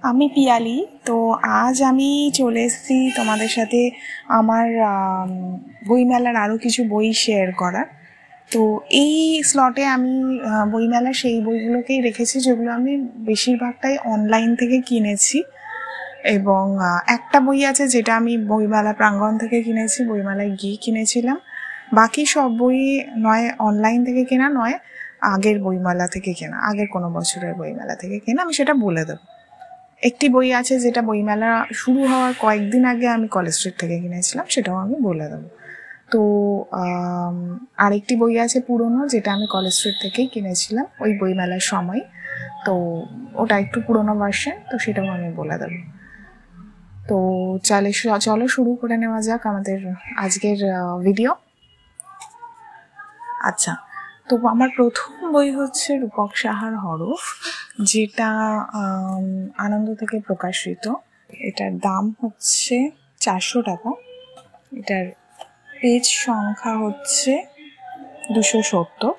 আমি পিয়ালি। তো আজ আমি চলে এসেছি তোমাদের সাথে আমার বইমেলার আরও কিছু বই শেয়ার করার। তো এই স্লটে আমি বইমেলার সেই বইগুলোকেই রেখেছি যেগুলো আমি বেশিরভাগটাই অনলাইন থেকে কিনেছি, এবং একটা বই আছে যেটা আমি বইমেলা প্রাঙ্গণ থেকে কিনেছি, বইমেলায় গিয়ে কিনেছিলাম। বাকি সব বই নয় অনলাইন থেকে কেনা, নয় আগের বইমেলা থেকে কেনা, আগের কোনো বছরের বইমেলা থেকে কেনা। আমি সেটা বলে দেবো। একটি বই আছে যেটা বইমেলা শুরু হওয়ার কয়েকদিন আগে আমি কলেজ স্ট্রিট থেকে কিনেছিলাম, সেটাও আমি বলে দেবো। তো আরেকটি বই আছে পুরনো, যেটা আমি কলেজ স্ট্রিট থেকেই কিনেছিলাম ওই বইমেলার সময়। তো ওটা একটু পুরনো ভার্সন, তো সেটাও আমি বলে দেবো। তো চলো শুরু করে নেওয়া যাক আমাদের আজকের ভিডিও। আচ্ছা, তো আমার প্রথম বই হচ্ছে রূপক সাহার হরফ, যেটা আনন্দ থেকে প্রকাশিত। এটার দাম হচ্ছে 400 টাকা। এটার পেজ সংখ্যা হচ্ছে 270।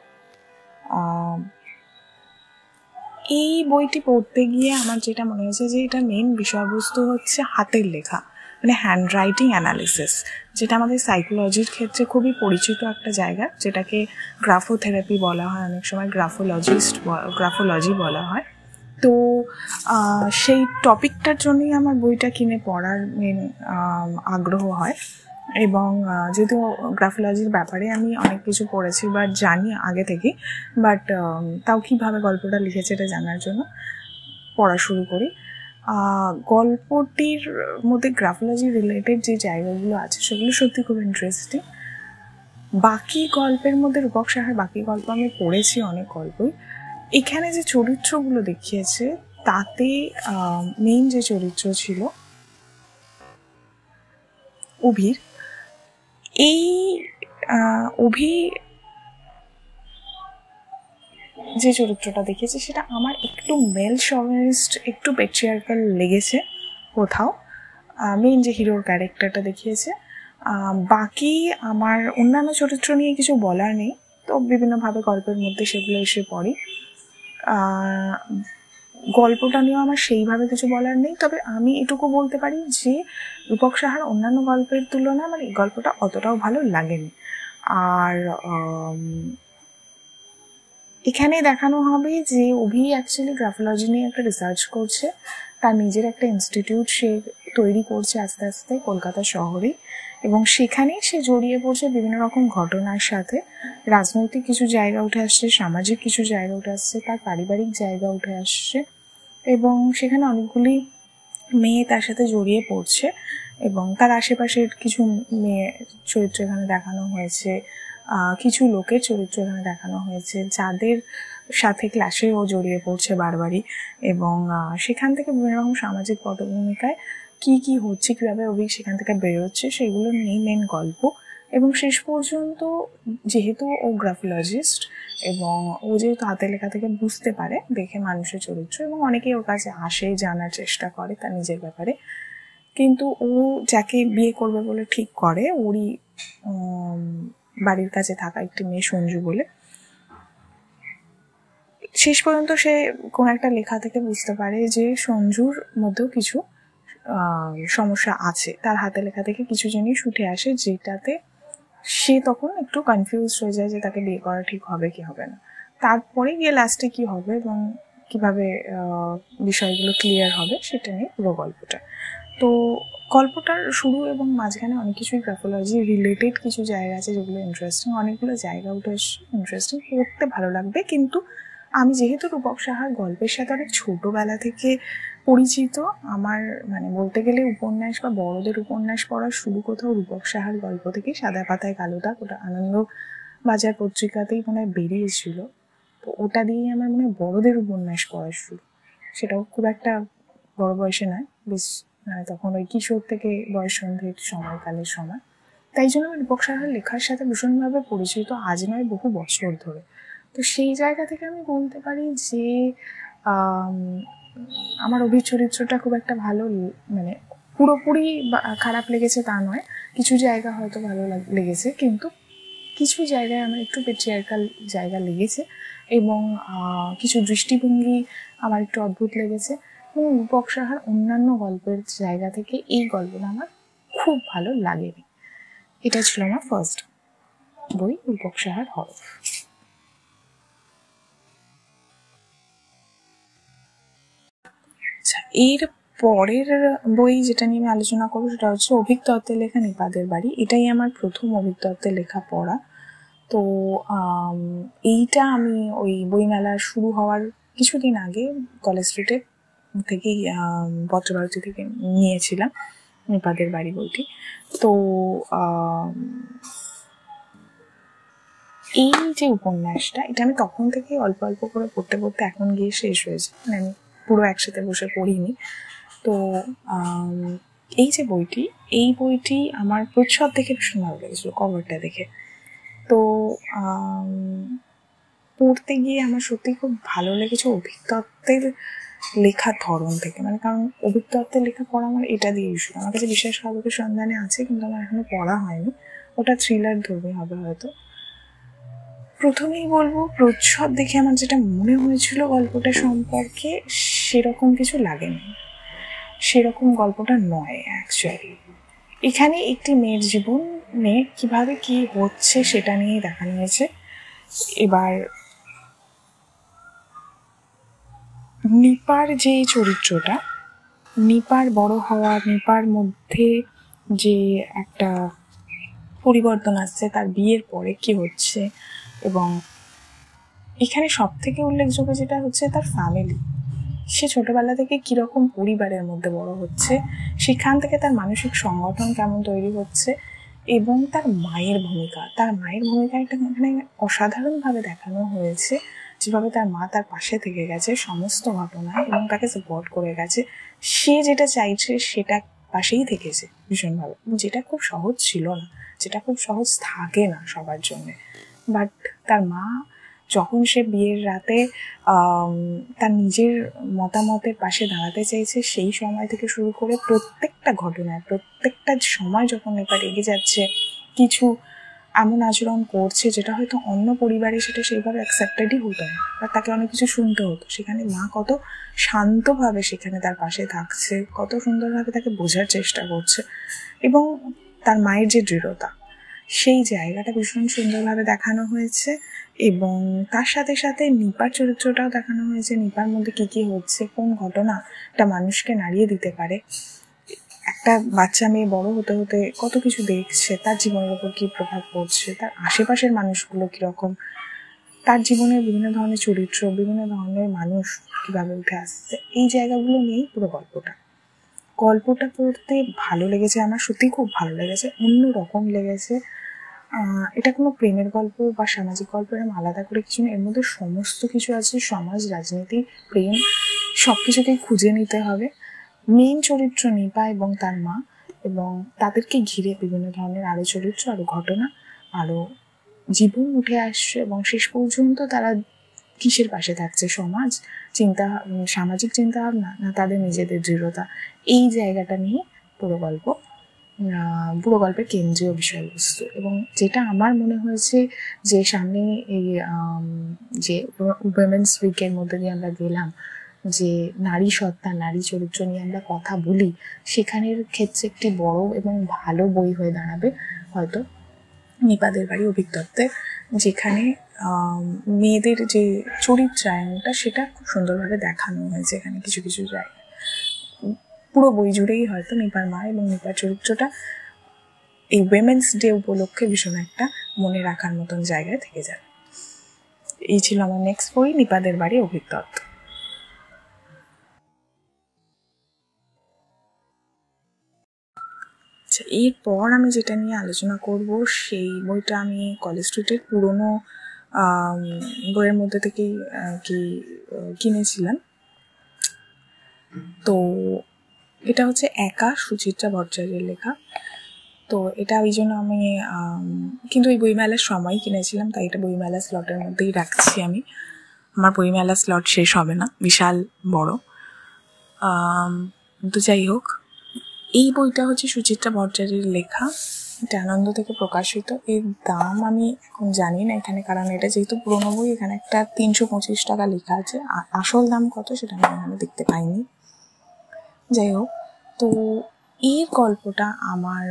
এই বইটি পড়তে গিয়ে আমার যেটা মনে হয়েছে যে এটা মেন বিষয়বস্তু হচ্ছে হাতের লেখা, মানে হ্যান্ড রাইটিং অ্যানালিসিস, যেটা আমাদের সাইকোলজির ক্ষেত্রে খুবই পরিচিত একটা জায়গা, যেটাকে গ্রাফোথেরাপি বলা হয়, অনেক সময় গ্রাফোলজি বলা হয়। তো সেই টপিকটার জন্যই আমার বইটা কিনে পড়ার মেন আগ্রহ হয়। এবং যদিও গ্রাফোলজির ব্যাপারে আমি অনেক কিছু পড়েছি বা জানি আগে থেকে, বাট তাও কীভাবে গল্পটা লিখেছে এটা জানার জন্য পড়া শুরু করি। গল্পটির মধ্যে গ্রাফোলজি রিলেটেড যে জায়গাগুলো আছে সেগুলো সত্যি খুব ইন্টারেস্টিং। বাকি গল্পের মধ্যে রূপক সাহার বাকি গল্প আমি পড়েছি, অনেক গল্পই। এখানে যে চরিত্রগুলো দেখিয়েছে তাতে মেইন যে চরিত্র ছিল অভির, এই অভি যে চরিত্রটা দেখেছে সেটা আমার একটু মেল শভিনিস্ট, একটু পেট্রিয়ার্কাল লেগেছে কোথাও, মেইন যে হিরোর ক্যারেক্টারটা দেখিয়েছে। বাকি আমার অন্যান্য চরিত্র নিয়ে কিছু বলার নেই, তো বিভিন্নভাবে গল্পের মধ্যে সেগুলো এসে পড়ে। গল্পটা নিয়েও আমার সেইভাবে কিছু বলার নেই, তবে আমি এটুকু বলতে পারি যে রূপক সাহার অন্যান্য গল্পের তুলনায় আমার এই গল্পটা অতটাও ভালো লাগেনি। আর এখানে দেখানো হবে যে অভি অ্যাকচুয়ালি গ্রাফোলজি নিয়ে একটা রিসার্চ করছে, তার নিজের একটা ইনস্টিটিউট সে তৈরি করছে আস্তে আস্তে কলকাতা শহরে, এবং সেখানেই সে জড়িয়ে পড়ছে বিভিন্ন রকম ঘটনার সাথে। রাজনৈতিক কিছু জায়গা উঠে আসছে, সামাজিক কিছু জায়গা উঠে আসছে, তার পারিবারিক জায়গা উঠে আসছে, এবং সেখানে অনেকগুলি মেয়ে তার সাথে জড়িয়ে পড়ছে, এবং তার আশেপাশের কিছু মেয়ে চরিত্র এখানে দেখানো হয়েছে, কিছু লোকের চরিত্র এখানে দেখানো হয়েছে যাদের সাথে ক্লাসে ও জড়িয়ে পড়ছে বারবারই, এবং সেখান থেকে বিভিন্ন রকম সামাজিক পটভূমিকায় কী কী হচ্ছে, কীভাবে অভি সেখান থেকে বেরোচ্ছে, সেগুলো নিয়েই মেন গল্প। এবং শেষ পর্যন্ত যেহেতু ও গ্রাফোলজিস্ট, এবং ও যেহেতু হাতের লেখা থেকে বুঝতে পারে দেখে মানুষের চরিত্র, এবং অনেকেই ওর কাছে আসে, জানার চেষ্টা করে তার নিজের ব্যাপারে, কিন্তু ও যাকে বিয়ে করবে বলে ঠিক করে, ওরই বাড়ির কাছে থাকা একটি মেয়ে সঞ্জু বলে, শেষ পর্যন্ত সে কোন একটা লেখা থেকে বুঝতে পারে যে সঞ্জুর মধ্যেও কিছু সমস্যা আছে, তার হাতে লেখা থেকে কিছু জিনিস উঠে আসে, যেটাতে সে তখন একটু কনফিউজ হয়ে যায় যে তাকে বিয়ে করা ঠিক হবে কি হবে না। তারপরে গিয়ে লাস্টে কি হবে এবং কিভাবে বিষয়গুলো ক্লিয়ার হবে সেটা নিয়ে পুরো গল্পটা। তো গল্পটার শুরু এবং মাঝখানে অনেক কিছুই গ্রাফোলজি রিলেটেড কিছু জায়গা আছে যেগুলো ইন্টারেস্টিং, অনেকগুলো জায়গা উঠে আসছে ইন্টারেস্টিং, পড়তে ভালো লাগবে। কিন্তু আমি যেহেতু রূপক সাহার গল্পের সাথে অনেক ছোটোবেলা থেকে পরিচিত, আমার মানে বলতে গেলে উপন্যাস বা বড়দের উপন্যাস পড়া শুরু কোথাও রূপক সাহার গল্প থেকেই, সাদা পাতায় কালো দাগ, ওটা আনন্দবাজার পত্রিকাতেই মনে হয় বেরিয়েছিল, তো ওটা দিয়েই আমার মনে হয় বড়দের উপন্যাস পড়া শুরু, সেটাও খুব একটা বড় বয়সে নয়, বেশ মানে তখন ওই কিশোর থেকে বয়স সন্ধির সময়কালের সময়। তাই জন্য আমি রূপক সাহার লেখার সাথে ভীষণভাবে পরিচিত, আজ নয় বহু বছর ধরে। তো সেই জায়গা থেকে আমি বলতে পারি যে আমার অভি চরিত্রটা খুব একটা ভালো, মানে পুরোপুরি খারাপ লেগেছে তা নয়, কিছু জায়গা হয়তো ভালো লেগেছে, কিন্তু কিছু জায়গায় আমার একটু পেট্রিয়ার্কাল জায়গা লেগেছে, এবং কিছু দৃষ্টিভঙ্গি আমার একটু অদ্ভুত লেগেছে, রূপক সাহার অন্যান্য গল্পের জায়গা থেকে এই গল্পটা আমার খুব ভালো লাগেনি। এটা ছিল আমার ফার্স্ট বই, রূপক সাহার হরফ। আচ্ছা, এর পরের বই যেটা নিয়ে আমি আলোচনা করবো সেটা হচ্ছে অভিক দত্তের লেখা নিপাদের বাড়ি। এটাই আমার প্রথম অভিক দত্তের লেখা পড়া। তো এইটা আমি ওই বইমেলা শুরু হওয়ার কিছুদিন আগে কলেজ স্ট্রিটে থেকেই পত্রভারতী থেকে নিয়েছিলাম নিপাদের বাড়ি বইটি। তো এই যে উপন্যাসটা, এটা আমি তখন থেকে অল্প অল্প করে পড়তে পড়তে এখন গিয়ে শেষ হয়েছে, মানে আমি পুরো একসাথে বসে পড়িনি। তো এই যে বইটি, এই বইটি আমার প্রচ্ছদ দেখে ভীষণ ভালো লেগেছিলো, কভারটা দেখে। তো পড়তে গিয়ে আমার সত্যি খুব ভালো লেগেছে অভিক দত্তের লেখার ধরন থেকে, মানে কারণ অভিক দত্তের লেখা পড়া আমার এটা দিয়েই শুরু। আমার কাছে বিশ্বাস কাব্যের সন্ধানে আছে, কিন্তু আমার এখনো পড়া হয়নি, ওটা থ্রিলার ধরবে হবে হয়তো। প্রথমেই বলবো, প্রচ্ছদ দেখে আমার যেটা মনে হয়েছিল গল্পটা সম্পর্কে সেরকম কিছু লাগেনি, সেরকম গল্পটা নয় অ্যাকচুয়ালি। এখানে একটি মেয়ের জীবন নিয়ে কিভাবে কি হচ্ছে সেটা নিয়েই দেখানো হয়েছে। এবার নিপার যে চরিত্রটা, নিপার বড় হওয়া, নিপার মধ্যে যে একটা পরিবর্তন আসছে তার বিয়ের পরে কি হচ্ছে, এবং এখানে সব থেকে উল্লেখযোগ্য যেটা হচ্ছে তার ফ্যামিলি। সে ছোটবেলা থেকে কিরকম পরিবারের মধ্যে বড় হচ্ছে, সেখান থেকে তার মানসিক সংগঠন কেমন তৈরি হচ্ছে, এবং তার মায়ের ভূমিকা, এটা এখানে অসাধারণভাবে দেখানো হয়েছে। যেভাবে তার মা তার পাশে থেকে গেছে সমস্ত ঘটনায় এবং তাকে সাপোর্ট করে গেছে, সে যেটা চাইছে সেটা পাশেই থেকেছে ভীষণভাবে, যেটা খুব সহজ ছিল না, যেটা খুব সহজ থাকে না সবার জন্যে। বাট তার মা যখন সে বিয়ের রাতে তার নিজের মতামতের পাশে দাঁড়াতে চাইছে, সেই সময় থেকে শুরু করে প্রত্যেকটা ঘটনায়, প্রত্যেকটা সময় যখন এবার এগিয়ে যাচ্ছে, কিছু এমন আচরণ করছে যেটা হয়তো অন্য পরিবারে সেটা সেইভাবে অ্যাকসেপ্টেডই হতো না, বা তাকে অনেক কিছু শুনতে হতো, সেখানে মা কত শান্তভাবে সেখানে তার পাশে থাকছে, কত সুন্দরভাবে তাকে বোঝার চেষ্টা করছে, এবং তার মায়ের যে দৃঢ়তা, সেই জায়গাটা ভীষণ সুন্দরভাবে দেখানো হয়েছে। এবং তার সাথে সাথে নিপার চরিত্রটাও দেখানো হয়েছে, নিপার মধ্যে কী কী হচ্ছে, কোন ঘটনা একটা মানুষকে নাড়িয়ে দিতে পারে। একটা বাচ্চা মেয়ে বড় হতে হতে কত কিছু দেখছে, তার জীবনের উপর কী প্রভাব পড়ছে, তার আশেপাশের মানুষগুলো কীরকম, তার জীবনের বিভিন্ন ধরনের চরিত্র, বিভিন্ন ধরনের মানুষ কীভাবে উঠে আসছে, এই জায়গাগুলো নিয়েই পুরো গল্পটা পড়তে ভালো লেগেছে আমার, সত্যি খুব ভালো লেগেছে, অন্য রকম লেগেছে। এটা কোনো প্রেমের গল্প বা সামাজিক গল্প এরকম আলাদা করে কিছু নেই, এর মধ্যে সমস্ত কিছু আছে, সমাজ, রাজনীতি, প্রেম, সব কিছুকেই খুঁজে নিতে হবে। মেইন চরিত্র নিপা এবং তার মা, এবং তাদেরকে ঘিরে বিভিন্ন ধরনের আরও চরিত্র, আরও ঘটনা, আরও জীবন উঠে আসছে, এবং শেষ পর্যন্ত তারা কিসের পাশে থাকছে, সামাজিক চিন্তাভাবনা না তাদের নিজেদের দৃঢ়তা, এই জায়গাটা নিয়ে পুরো গল্পের কেন্দ্রীয় বিষয়বস্তু। এবং যেটা আমার মনে হয়েছে যে সামনে এই যে উইমেন্স উইকের মধ্যে দিয়ে আমরা গেলাম, যে নারী সত্তা, নারী চরিত্র নিয়ে আমরা কথা বলি, সেখানের ক্ষেত্রে একটি বড় এবং ভালো বই হয়ে দাঁড়াবে হয়তো নিপাদের বাড়ি অভিক দত্তের, যেখানে মেয়েদের যে চরিত্রায়নটা সেটা খুব সুন্দরভাবে দেখানো হয়েছে এখানে কিছু কিছু জায়গায়। পুরো বই জুড়েই হয়তো নিপার মা এবং নিপার চরিত্রটা এই উইমেন্স ডে উপলক্ষে ভীষণ একটা মনে রাখার মতন জায়গায় থেকে যাবে। এই ছিল আমার নেক্সট বই, নিপাদের বাড়ি অভিক দত্ত। আচ্ছা, এরপর আমি যেটা নিয়ে আলোচনা করব সেই বইটা আমি কলেজ স্ট্রিটের পুরনো বইয়ের মধ্যে থেকেই কিনেছিলাম। তো এটা হচ্ছে একা, সুচিত্রা ভট্টাচার্যের লেখা। তো এটা ওই জন্য আমি কিন্তু এই বইমেলার সময় কিনেছিলাম, তাই এটা বইমেলা স্লটের মধ্যেই রাখছি আমি। আমার বইমেলা স্লট শেষ হবে না, বিশাল বড়। তো যাই হোক, এই বইটা হচ্ছে সুচিত্রা ভট্টাচার্যের লেখা, এটা আনন্দ থেকে প্রকাশিত। এর দাম আমি এখন জানি না এখানে, কারণ এটা যেহেতু পুরোনো বই, এখানে একটা 325 টাকা লেখা আছে, আসল দাম কত সেটা আমি এখানে দেখতে পাইনি। যাই হোক, তো এই গল্পটা আমার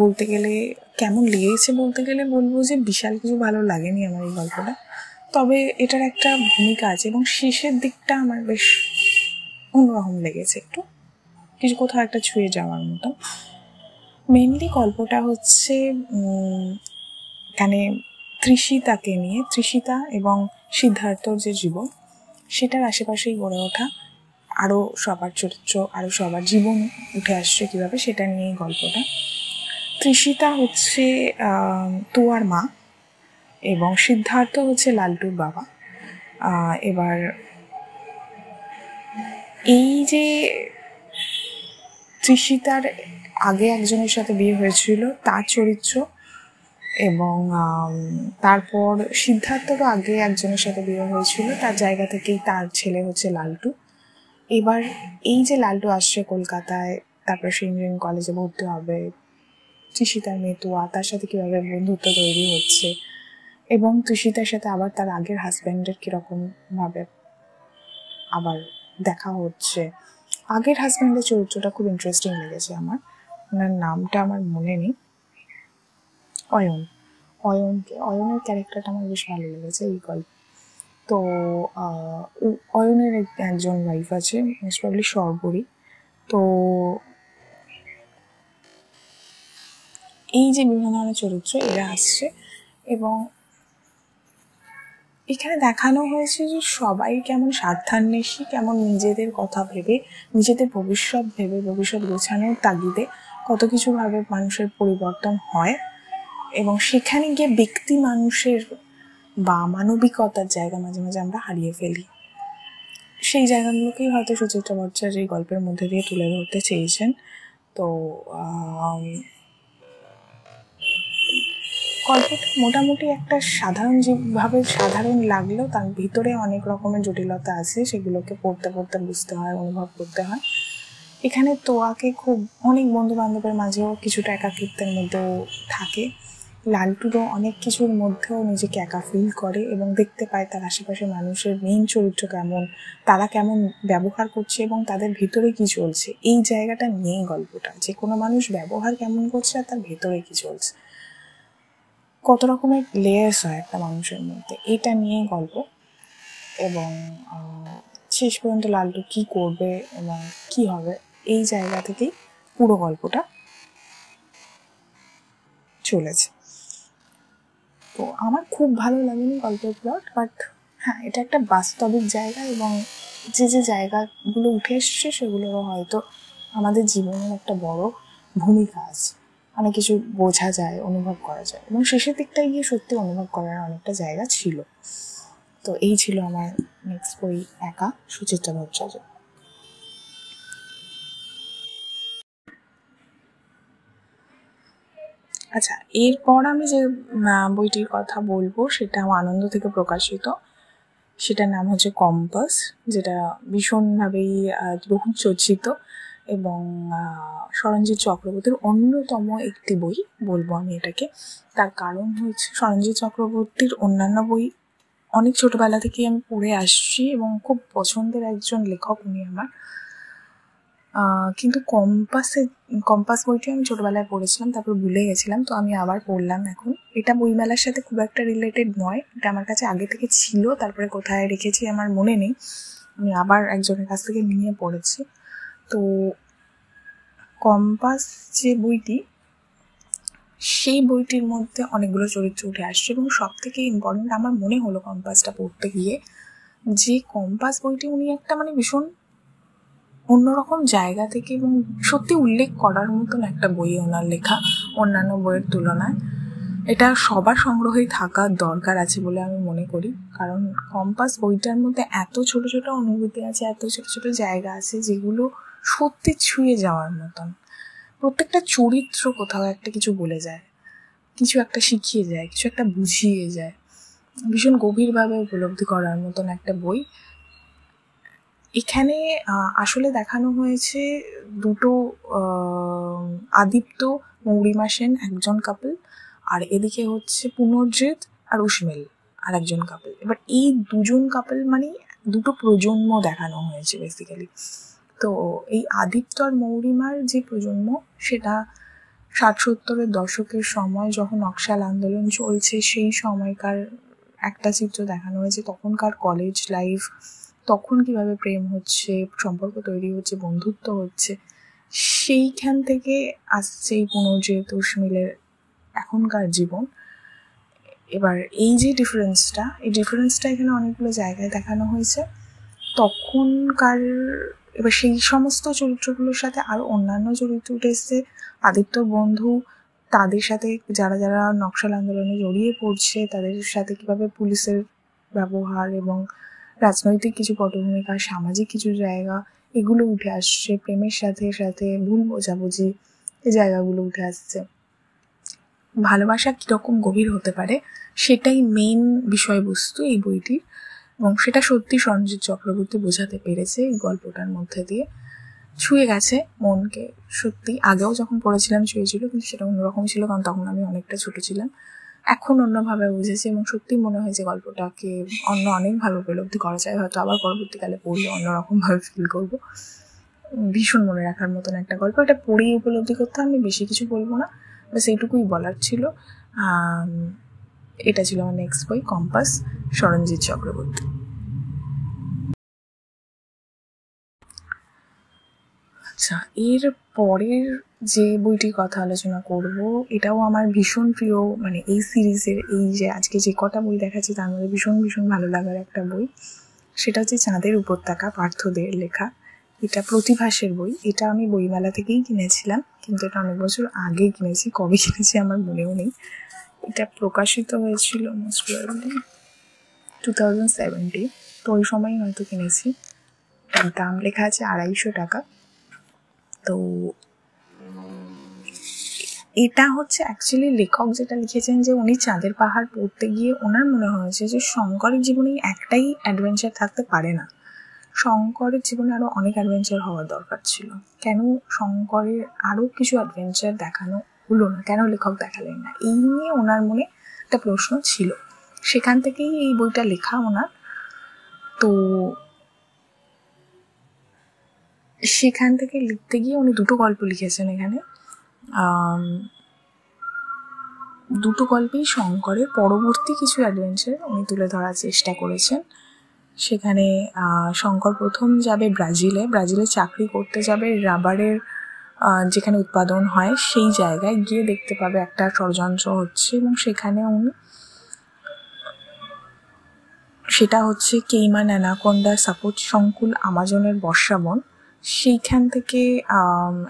বলতে গেলে কেমন লেগেছে বলতে গেলে বলবো যে বিশাল কিছু ভালো লাগেনি আমার এই গল্পটা, তবে এটার একটা ভূমিকা আছে এবং শেষের দিকটা আমার বেশ অন্যরকম লেগেছে, একটু কিছু কোথাও একটা ছুঁয়ে যাওয়ার মতো। মেনলি গল্পটা হচ্ছে এখানে তৃষিতাকে নিয়ে, তৃষিতা এবং সিদ্ধার্থর যে জীবন সেটার আশেপাশেই গড়ে ওঠা, আরও সবার চরিত্র, আরও সবার জীবন উঠে আসছে কীভাবে সেটা নিয়েই গল্পটা। তৃষিতা হচ্ছে তুয়ার মা এবং সিদ্ধার্থ হচ্ছে লালটুর বাবা। এবার এই যে তৃষিতার আগে একজনের সাথে বিয়ে হয়েছিল তার চরিত্র, এবং তারপর সিদ্ধার্থরও আগে একজনের সাথে বিয়ে হয়েছিল, তার জায়গা থেকেই তার ছেলে হচ্ছে লালটু। এবার এই যে লালটু আসছে কলকাতায়, তারপর সে ইঞ্জিনিয়ারিং কলেজে ভর্তি হবে, তৃষিতার মেয়ে তুয়া, তার সাথে কীভাবে বন্ধুত্ব তৈরি হচ্ছে, এবং তৃষিতার সাথে আবার তার আগের হাজব্যান্ডের কীরকমভাবে আবার দেখা হচ্ছে। আগের হাজব্যান্ডের চরিত্রটা খুব ইন্টারেস্টিং লেগেছে আমার, ওনার নামটা আমার মনে নেই, অয়নের ক্যারেক্টারটা আমার বেশ ভালো লেগেছে এই গল্প। তো অয়নের একজন ওয়াইফ আছে, মোস্ট প্রবলি শর্বরী। তো এই যে বিভিন্ন ধরনের চরিত্র এরা আসছে, এবং এখানে দেখানো হয়েছে যে সবাই কেমন স্বার্থান্বেষী, কেমন নিজেদের কথা ভেবে, নিজেদের ভবিষ্যৎ ভেবে, ভবিষ্যৎ গোছানোর তাগিদে কত কিছুভাবে মানুষের পরিবর্তন হয়, এবং সেখানে গিয়ে ব্যক্তি মানুষের বা মানবিকতার জায়গা মাঝে মাঝে আমরা হারিয়ে ফেলি। সেই জায়গাগুলোকেই হয়তো সুচিত্রা ভট্টাচার্য এই গল্পের মধ্যে দিয়ে তুলে ধরতে চেয়েছেন। তো গল্পটা মোটামুটি একটা যেভাবে সাধারণ লাগলেও তার ভিতরে অনেক রকমের জটিলতা আছে, সেগুলোকে পড়তে পড়তে বুঝতে হয়, অনুভব করতে হয়। এখানে তোয়াকে খুব অনেক বন্ধু বান্ধবের মাঝেও কিছুটা একাকিত্বের মধ্যেও থাকে, লালটুরও অনেক কিছুর মধ্যেও নিজেকে একা ফিল করে এবং দেখতে পায় তার আশেপাশে মানুষের মেইন চরিত্র কেমন, তারা কেমন ব্যবহার করছে এবং তাদের ভিতরে কি চলছে। এই জায়গাটা নিয়েই গল্পটা, যে কোনো মানুষ ব্যবহার কেমন করছে আর তার ভেতরে কি চলছে, কত রকমের লেয়ার্স হয় একটা মানুষের মধ্যে, এটা নিয়েই গল্প। এবং শেষ পর্যন্ত লালটু কী করবে এবং কী হবে, এই জায়গা থেকেই পুরো গল্পটা চলেছে। তো আমার খুব ভালো লাগেনি গল্পের প্লট, বাট হ্যাঁ, এটা একটা বাস্তবিক জায়গা এবং যে যে জায়গাগুলো উঠে এসছে সেগুলোরও হয়তো আমাদের জীবনের একটা বড় ভূমিকা আছে, অনেক কিছু বোঝা যায়, অনুভব করা যায়, এবং শেষের দিকটায় গিয়ে সত্যি অনুভব করার অনেকটা জায়গা ছিল। তো এই ছিল আমার নেক্সট বই, একা, সুচিত্রা ভট্টাচার্য। আচ্ছা, এরপর আমি যে বইটির কথা বলবো সেটা আমার আনন্দ থেকে প্রকাশিত, সেটার নাম হচ্ছে কম্পাস, যেটা ভীষণভাবেই বহু চর্চিত এবং সরঞ্জিৎ চক্রবর্তীর অন্যতম একটি বই বলবো আমি এটাকে। তার কারণ হচ্ছে সরঞ্জিৎ চক্রবর্তীর অন্যান্য বই অনেক ছোটোবেলা থেকেই আমি পড়ে আসছি এবং খুব পছন্দের একজন লেখক উনি আমার, কিন্তু কম্পাস বইটি আমি ছোটোবেলায় পড়েছিলাম, তারপর ভুলে গেছিলাম, তো আমি আবার পড়লাম এখন। এটা বইমেলার সাথে খুব একটা রিলেটেড নয়, এটা আমার কাছে আগে থেকে ছিল, তারপরে কোথায় রেখেছি আমার মনে নেই, আমি আবার একজনের কাছ থেকে নিয়ে পড়েছি। তো কম্পাস যে বইটি, সেই বইটির মধ্যে অনেকগুলো চরিত্র উঠে আসছে, এবং সব থেকে ইম্পর্টেন্ট আমার মনে হলো কম্পাসটা পড়তে গিয়ে, যে কম্পাস বইটি উনি একটা ভীষণ অন্যরকম জায়গা থেকে এবং সত্যি উল্লেখ করার মতন একটা বই ওনার লেখা অন্যান্য বইয়ের তুলনায়। এটা সবার সংগ্রহেই থাকার দরকার আছে বলে আমি মনে করি, কারণ কম্পাস বইটার মধ্যে এত ছোট ছোট অনুভূতি আছে, এত ছোট ছোট জায়গা আছে যেগুলো সত্যি ছুঁয়ে যাওয়ার মতন। প্রত্যেকটা চরিত্র কোথাও একটা কিছু বলে যায়, কিছু একটা শিখিয়ে যায়, কিছু একটা বুঝিয়ে যায়, ভীষণ গভীরভাবে উপলব্ধি করার মতন একটা বই। এখানে আসলে দেখানো হয়েছে দুটো আদিত্য মৌরিমা সেন একজন কাপল, আর এদিকে হচ্ছে পুনর্জিৎ আর উষ্মিল আর একজন কাপল। এবার এই দুজন কাপল দুটো প্রজন্ম দেখানো হয়েছে বেসিক্যালি। তো এই আদিত্য আর মৌরিমার যে প্রজন্ম, সেটা 60-70-এর দশকের সময় যখন নকশাল আন্দোলন চলছে সেই সময়কার একটা চিত্র দেখানো হয়েছে। তখনকার কলেজ লাইফ, তখন কিভাবে প্রেম হচ্ছে, সম্পর্ক তৈরি হচ্ছে, বন্ধুত্ব হচ্ছে, সেইখান থেকে আসছে এই পুনর্জীবিত তুষমিলের এখনকার জীবন। এবার এই যে ডিফারেন্সটা, এই ডিফারেন্সটা এখানে অনেকগুলো জায়গায় দেখানো হয়েছে। তখনকার এবার সেই সমস্ত চরিত্রগুলোর সাথে আরও অন্যান্য চরিত্র উঠে এসছে। আদিত্যর বন্ধু, তাদের সাথে যারা যারা নকশাল আন্দোলনে জড়িয়ে পড়ছে, তাদের সাথে কীভাবে পুলিশের ব্যবহার এবং রাজনৈতিক কিছু পটভূমিকা, সামাজিক কিছু জায়গা, এগুলো উঠে আসছে। প্রেমের সাথে সাথে ভুল বোঝাবুঝি, এই জায়গাগুলো উঠে আসছে। ভালোবাসা কীরকম গভীর হতে পারে সেটাই মেইন বিষয়বস্তু এই বইটির, এবং সেটা সত্যি সরঞ্জিৎ চক্রবর্তী বোঝাতে পেরেছে এই গল্পটার মধ্যে দিয়ে। ছুঁয়ে গেছে মনকে সত্যি। আগেও যখন পড়েছিলাম ছুঁয়েছিল, কিন্তু সেটা অন্যরকম ছিল, কারণ তখন আমি অনেকটা ছোট ছিলাম। এখন অন্যভাবে বুঝেছি এবং সত্যি মনে হয়েছে গল্পটাকে অনেকভাবে উপলব্ধি করা যায়। হয়তো আবার পরবর্তীকালে পড়লে অন্যরকমভাবে ফিল করবো। ভীষণ মনে রাখার মতন একটা গল্প। এটা পড়েই উপলব্ধি করতে আমি বেশি কিছু বলবো না, বাস এইটুকুই বলার ছিল। এটা ছিল আমার নেক্সট বই, কম্পাস, সরঞ্জিৎ চক্রবর্তী। আচ্ছা, এর পরের যে বইটির কথা আলোচনা করব, এটাও আমার ভীষণ প্রিয়, মানে এই সিরিজের এই যে আজকে যে কটা বই দেখাচ্ছি তার মধ্যে ভীষণ ভীষণ ভালো লাগার একটা বই। সেটা হচ্ছে চাঁদের উপত্যকা, পার্থ দের লেখা। এটা প্রতিভাসের বই। এটা আমি বইমেলা থেকেই কিনেছিলাম, কিন্তু এটা অনেক বছর আগে কিনেছি। কবে কিনেছি আমার মনেও নেই। এটা প্রকাশিত হয়েছিল মোস্ট প্রবাবলি 2017, তো ওই সময়ই হয়তো কিনেছি। তার দাম লেখা আছে 250 টাকা। তো এটা হচ্ছে অ্যাকচুয়ালি লেখক যেটা লিখেছেন যে উনি চাঁদের পাহাড় পড়তে গিয়ে ওনার মনে হয়েছে যে শঙ্করের জীবনে একটাই অ্যাডভেঞ্চার থাকতে পারে না, শঙ্করের জীবনে আরও অনেক অ্যাডভেঞ্চার হওয়ার দরকার ছিল। কেন শঙ্করের আরও কিছু অ্যাডভেঞ্চার দেখানো হলো না, কেন লেখক দেখালেন না, এই নিয়ে ওনার মনে একটা প্রশ্ন ছিল। সেখান থেকেই এই বইটা লেখা ওনার। তো সেখান থেকে লিখতে গিয়ে উনি দুটো গল্প লিখেছেন এখানে। দুটো গল্পেই শঙ্করের পরবর্তী কিছু অ্যাডভেঞ্চার উনি তুলে ধরার চেষ্টা করেছেন। সেখানে শঙ্কর প্রথম যাবে ব্রাজিলে চাকরি করতে যাবে। রাবারের যেখানে উৎপাদন হয় সেই জায়গায় গিয়ে দেখতে পাবে একটা ষড়যন্ত্র হচ্ছে, এবং সেখানে উনি, সেটা হচ্ছে কেইমান অ্যানাকোন্ডার সাপোর্ট সংকুল আমাজনের বর্ষাবন। সেইখান থেকে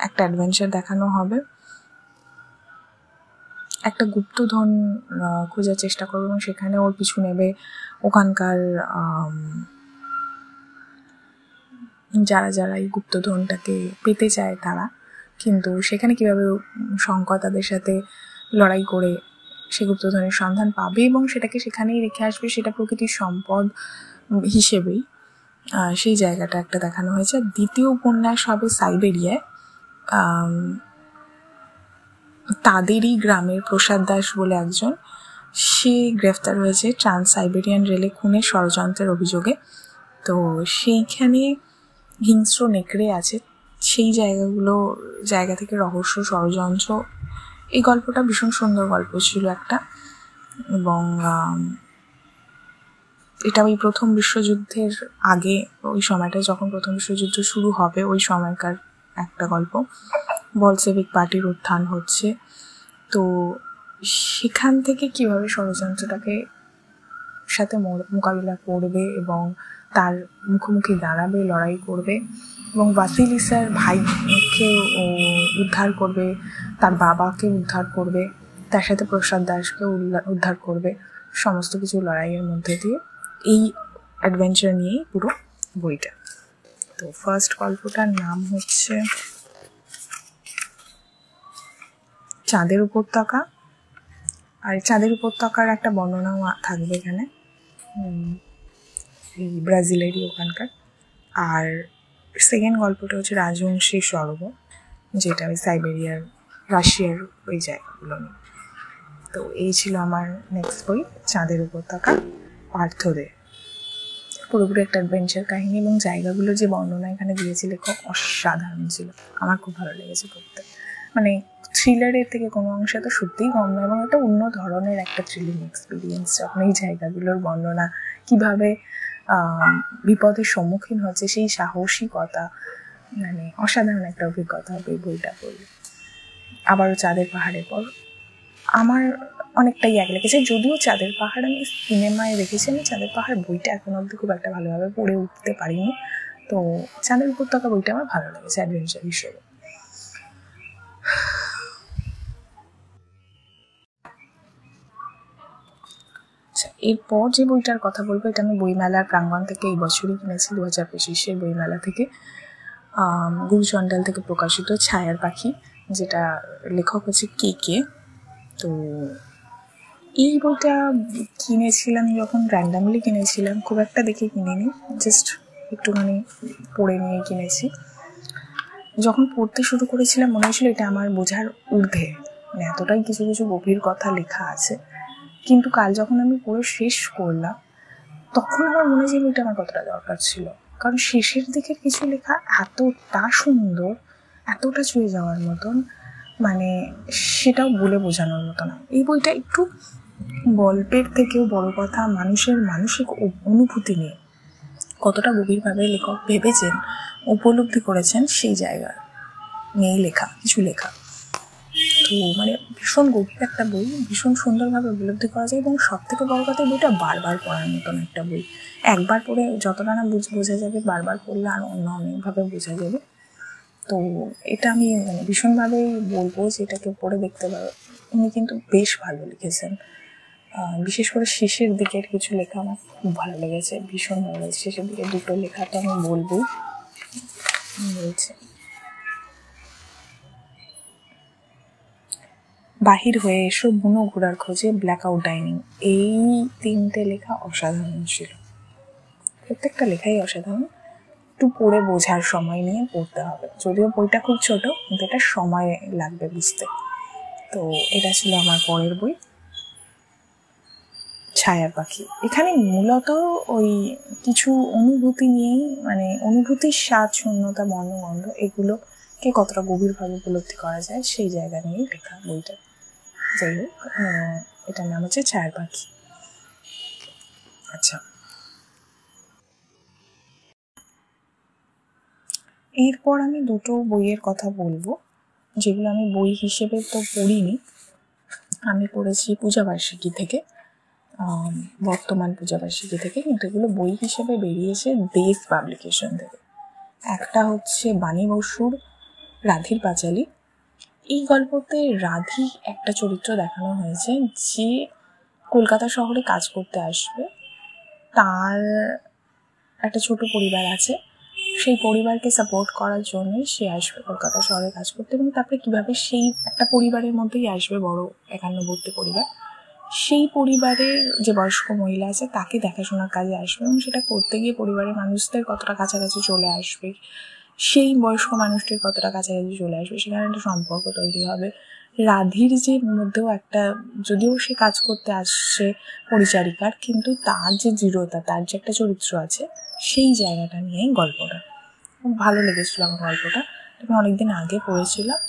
একটা অ্যাডভেঞ্চার দেখানো হবে। একটা গুপ্তধন খোঁজার চেষ্টা করবে এবং সেখানে ওর পিছু নেবে ওখানকার যারা যারা এই গুপ্তধনটাকে পেতে চায় তারা। কিন্তু সেখানে কীভাবে শঙ্কর তাদের সাথে লড়াই করে সে গুপ্তধনের সন্ধান পাবে এবং সেটাকে সেখানেই রেখে আসবে, সেটা প্রকৃতির সম্পদ হিসেবেই, সেই জায়গাটা একটা দেখানো হয়েছে। দ্বিতীয় উপন্যাস হবে সাইবেরিয়ায়। তাদেরই গ্রামের প্রসাদ দাস বলে একজন, সে গ্রেফতার হয়েছে ট্রান্স সাইবেরিয়ান রেলে খুনের ষড়যন্ত্রের অভিযোগে। তো সেইখানে হিংস্র নেকড়ে আছে, সেই জায়গা থেকে রহস্য, ষড়যন্ত্র। এই গল্পটা ভীষণ সুন্দর গল্প ছিল একটা, এবং এটা ওই প্রথম বিশ্বযুদ্ধের আগে, ওই সময়টা যখন প্রথম বিশ্বযুদ্ধ শুরু হবে ওই সময়কার একটা গল্প। বলসেভিক পার্টির উত্থান হচ্ছে, তো সেখান থেকে কিভাবে ষড়যন্ত্রটাকে সাথে মোকাবিলা করবে এবং তার মুখোমুখি দাঁড়াবে, লড়াই করবে, এবং ভাসিলিসার ভাইকে উদ্ধার করবে, তার বাবাকে উদ্ধার করবে, তার সাথে প্রসাদ দাসকে উদ্ধার করবে, সমস্ত কিছু লড়াইয়ের মধ্যে দিয়ে। এই অ্যাডভেঞ্চার নিয়েই পুরো বইটা। তো ফার্স্ট গল্পটার নাম হচ্ছে চাঁদের উপত্যকা, আর চাঁদের উপত্যকার একটা বর্ণনাও থাকবে এখানে, এই ব্রাজিলেরই ওখানকার। আর সেকেন্ড গল্পটা হচ্ছে রাজবংশী স্বর্গ, যেটা ওই সাইবেরিয়ার, রাশিয়ার ওই জায়গাগুলো নিয়ে। তো এই ছিল আমার নেক্সট বই, চাঁদের উপত্যকা, পার্থ দে। পুরোপুরি একটা অ্যাডভেঞ্চার কাহিনী, এবং জায়গাগুলোর যে বর্ণনা এখানে দিয়েছে লেখক অসাধারণ ছিল। আমার খুব ভালো লেগেছে পড়তে। মানে থ্রিলারের থেকে কোনো অংশে তো সত্যিই কম না, এবং একটা অন্য ধরনের একটা থ্রিলিং এক্সপিরিয়েন্স। যখন এই জায়গাগুলোর বর্ণনা, কীভাবে বিপদের সম্মুখীন হচ্ছে, সেই সাহসিকতা, মানে অসাধারণ একটা অভিজ্ঞতা হবে এই বইটা পড়লে। আবারও চাঁদের পাহাড়ের পর আমার অনেকটাই এক লেগেছে, যদিও চাঁদের পাহাড় আমি সিনেমায় দেখেছি, আমি চাঁদের পাহাড় বইটা এখন অবধি খুব একটা ভালোভাবে পড়ে উঠতে পারিনি। তো চাঁদের উপত্যকা বইটা আমার ভালো লেগেছে অ্যাডভেঞ্চার হিসেবে। আচ্ছা, এরপর যে বইটার কথা বলবো, এটা আমি বইমেলার প্রাঙ্গণ থেকে এই বছরই কিনেছি, 2025-এর বইমেলা থেকে, গুরুচণ্ডাল থেকে প্রকাশিত ছায়ার পাখি, যেটা লেখক হচ্ছে কে। তো এই বইটা কিনেছিলাম যখন, র্যান্ডামলি কিনেছিলাম, খুব একটা দেখে কিনিনি, জাস্ট একটুখানি পড়ে নিয়ে কিনেছি। যখন পড়তে শুরু করেছিলাম মনে হয়েছিল এটা আমার বোঝার ঊর্ধ্বে, মানে এতটাই কিছু কিছু গভীর কথা লেখা আছে। কিন্তু কাল যখন আমি পড়ে শেষ করলাম তখন আমার মনে হয়েছিল এটা আমার কতটা দরকার ছিল, কারণ শেষের দিকের কিছু লেখা এতটা সুন্দর, এতটা ছুঁয়ে যাওয়ার মতন, মানে সেটাও বলে বোঝানোর মতো না। এই বইটা একটু গল্পের থেকেও বড় কথা মানুষের মানসিক অনুভূতি নিয়ে কতটা গভীরভাবে লেখক ভেবেছেন, উপলব্ধি করেছেন, সেই জায়গা নিয়েই লেখা কিছু লেখা। তো মানে ভীষণ গভীর একটা বই, ভীষণ সুন্দরভাবে উপলব্ধি করা যায়, এবং সব থেকে বড় কথা বইটা বারবার পড়ার মতন একটা বই। একবার পড়ে যতটা না বোঝা যাবে, বারবার পড়লে আর অনেকভাবে বোঝা যাবে। তো এটা আমি মানে ভীষণভাবেই বলবো যে এটাকে পড়ে দেখতে পারো। উনি কিন্তু বেশ ভালো লিখেছেন, বিশেষ করে শেষের দিকের কিছু লেখা আমার খুব ভালো লেগেছে, ভীষণ ভালো লেগেছে। শেষের দিকে দুটো লেখা তো আমি বলবো, বলছি, বাহির হয়ে এসো, বুনো ঘোড়ার খোঁজে, ব্ল্যাক আউট ডাইনিং, এই 3টে লেখা অসাধারণ ছিল। প্রত্যেকটা লেখাই অসাধারণ, একটু পড়ে বোঝার সময় নিয়ে পড়তে হবে। যদিও বইটা খুব ছোট, কিন্তু এটা সময় লাগবে বুঝতে। তো এটা ছিল আমার পরের বই, ছায়ার পাখি। এখানে মূলত ওই কিছু অনুভূতি নিয়েই, মানে অনুভূতির স্বাদ, শূন্যতা, বর্ণগন্ধ, এগুলোকে কতটা গভীরভাবে উপলব্ধি করা যায় সেই জায়গা নিয়েই লেখা বইটা। যাই হোক, এটার নাম হচ্ছে ছায়ার পাখি। আচ্ছা, এরপর আমি দুটো বইয়ের কথা বলবো, যেগুলো আমি বই হিসেবে তো পড়িনি, আমি পড়েছি পূজাবার্ষিকী থেকে, বর্তমান পূজাবার্ষিকী থেকে, কিন্তু এগুলো বই হিসেবে বেরিয়েছে দেব পাবলিকেশন থেকে। একটা হচ্ছে বাণী বসুর রাধির পাঁচালী। এই গল্পতে রাধি একটা চরিত্র দেখানো হয়েছে যে কলকাতা শহরে কাজ করতে আসবে, তার একটা ছোট পরিবার আছে, সেই পরিবারকে সাপোর্ট করার জন্যই সে আসবে কলকাতা শহরে কাজ করতে, এবং তারপরে কীভাবে সেই একটা পরিবারের মধ্যেই আসবে, বড় 51 পরিবার, সেই পরিবারের যে বয়স্ক মহিলা আছে তাকে দেখাশোনার কাজে আসবে, এবং সেটা করতে গিয়ে পরিবারের মানুষদের কতটা কাছাকাছি চলে আসবে, সেই বয়স্ক মানুষটির কতটা কাছাকাছি চলে আসবে, সেখানে একটা সম্পর্ক তৈরি হবে। রাধির যে মধ্যেও একটা, যদিও সে কাজ করতে আসছে পরিচারিকার, কিন্তু তার যে দৃঢ়তা, তার যে একটা চরিত্র আছে, সেই জায়গাটা নিয়েই গল্পটা। খুব ভালো লেগেছিল আমার গল্পটা, আমি অনেকদিন আগে পড়েছিলাম,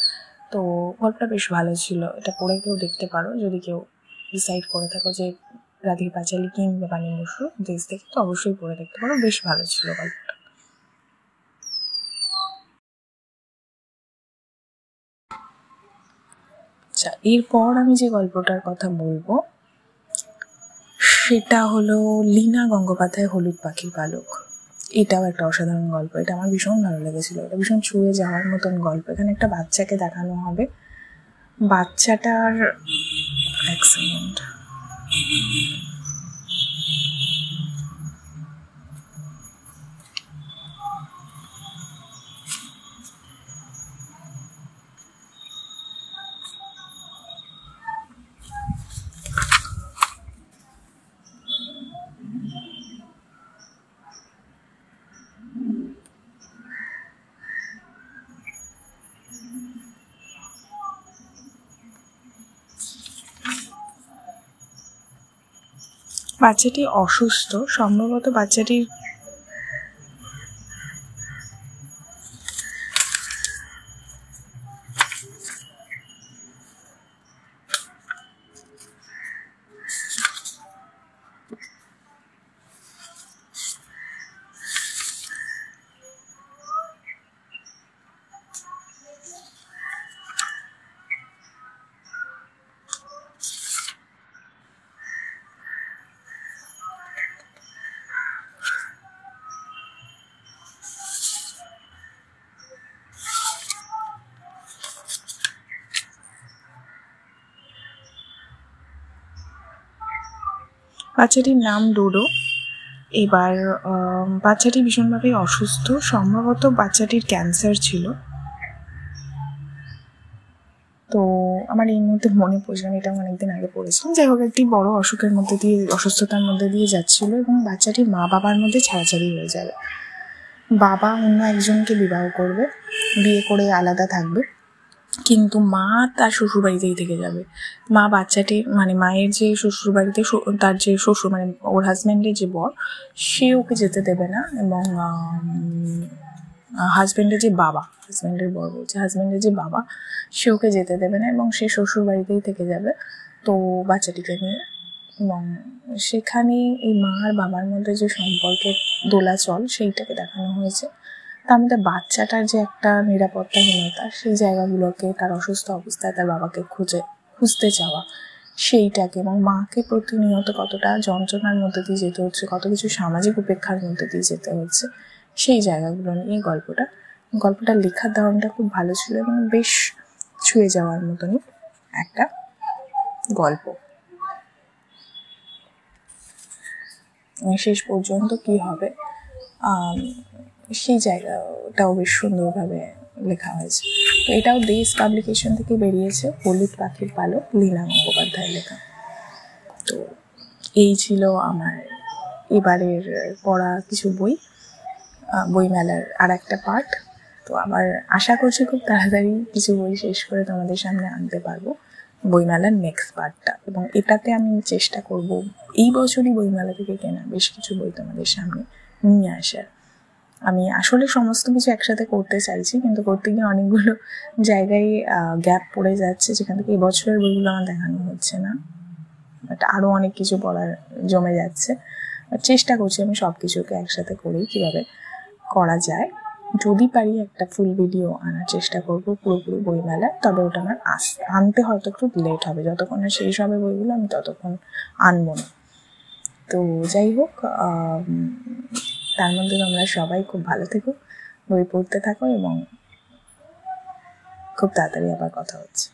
তো গল্পটা বেশ ভালো ছিল। এটা পড়ে কেউ দেখতে পারো, যদি কেউ ডিসাইড করে থাকো যে রাধির পাঁচালী কিংবা বাণী বসু দেশ থেকে, তো অবশ্যই পড়ে দেখতে পারো, বেশ ভালো ছিল গল্পটা। আচ্ছা, এরপর আমি যে গল্পটার কথা বলবো সেটা হলো লীনা গঙ্গোপাধ্যায় হলুদ পাখির পালক। এটাও একটা অসাধারণ গল্প, এটা আমার ভীষণ ভালো লেগেছিলো, এটা ভীষণ ছুঁয়ে যাওয়ার মতন গল্প। এখানে একটা বাচ্চাকে দেখানো হবে, বাচ্চাটার এক সেকেন্ড, বাচ্চাটি অসুস্থ, সম্ভবত বাচ্চাটির বাচ্চাটির নাম ডোডো। এবার বাচ্চাটি ভীষণভাবে অসুস্থ, সম্ভবত বাচ্চাটির ক্যান্সার ছিল। তো আমার এই মুহূর্তে মনে পড়ছে, আমি এটা অনেকদিন আগে পড়েছিলাম। যাই হোক, একটি বড় অসুখের মধ্যে দিয়ে, অসুস্থতার মধ্যে দিয়ে যাচ্ছিল এবং বাচ্চাটির মা বাবার মধ্যে ছাড়াছাড়ি হয়ে যাবে। বাবা অন্য একজনকে বিবাহ করবে, বিয়ে করে আলাদা থাকবে, কিন্তু মা তার শ্বশুরবাড়িতেই থেকে যাবে। মা বাচ্চাটি মানে মায়ের যে শ্বশুরবাড়িতে, তার যে শ্বশুর মানে ওর হাজব্যান্ডের যে বর, সে ওকে যেতে দেবে না। এবং হাজব্যান্ডের যে বাবা, হাজব্যান্ডের বর বলছে, হাজব্যান্ডের যে বাবা, সে ওকে যেতে দেবে না এবং সে শ্বশুরবাড়িতেই থেকে যাবে তো বাচ্চাটিকে নিয়ে। এবং সেখানে এই মা আর বাবার মধ্যে যে সম্পর্কের দোলাচল, সেইটাকে দেখানো হয়েছে। তার মধ্যে বাচ্চাটার যে একটা নিরাপত্তাহীনতা, সেই জায়গাগুলোকে, তার অসুস্থ অবস্থায় তার বাবাকে খুঁজতে চাওয়া, সেইটাকে, এবং মাকে প্রতিনিয়ত কতটা যন্ত্রণার মধ্যে দিয়ে যেতে হচ্ছে, কত কিছু সামাজিক উপেক্ষার মধ্যে দিয়ে যেতে হচ্ছে, সেই জায়গাগুলো নিয়ে গল্পটা লেখার ধরনটা খুব ভালো ছিল এবং বেশ ছুঁয়ে যাওয়ার মতনই একটা গল্প। শেষ পর্যন্ত কি হবে সেই জায়গাটাও বেশ সুন্দরভাবে লেখা হয়েছে। তো এটাও দেশ পাবলিকেশন থেকে বেরিয়েছে, হলুদ পাখির পালক, লীনা গঙ্গোপাধ্যায় লেখা। তো এই ছিল আমার এবারের পড়া কিছু বইমেলার আর একটা পার্ট। তো আবার আশা করছি খুব তাড়াতাড়ি কিছু বই শেষ করে তোমাদের সামনে আনতে পারবো বইমেলার নেক্সট পার্টটা। এবং এটাতে আমি চেষ্টা করব এই বছরই বইমেলা থেকে কেনা বেশ কিছু বই তোমাদের সামনে নিয়ে আসার। আমি আসলে সমস্ত কিছু একসাথে করতে চাইছি, কিন্তু করতে গিয়ে অনেকগুলো জায়গায় গ্যাপ পড়ে যাচ্ছে, যেখান থেকে এবছরের বইগুলো আমার দেখানো হচ্ছে না। বাট আরও অনেক কিছু পড়ার জমে যাচ্ছে। চেষ্টা করছি আমি সব কিছুকে একসাথে করেই কীভাবে করা যায়। যদি পারি একটা ফুল ভিডিও আনার চেষ্টা করবো পুরোপুরি বইমেলায়, তবে ওটা আমার আনতে হয়তো একটু লেট হবে। যতক্ষণ না শেষ হবে বইগুলো, আমি ততক্ষণ আনবো না। তো যাই হোক, তার মধ্যে তোমরা সবাই খুব ভালো থেকো, বই পড়তে থাকো এবং খুব তাড়াতাড়ি আবার কথা হচ্ছে।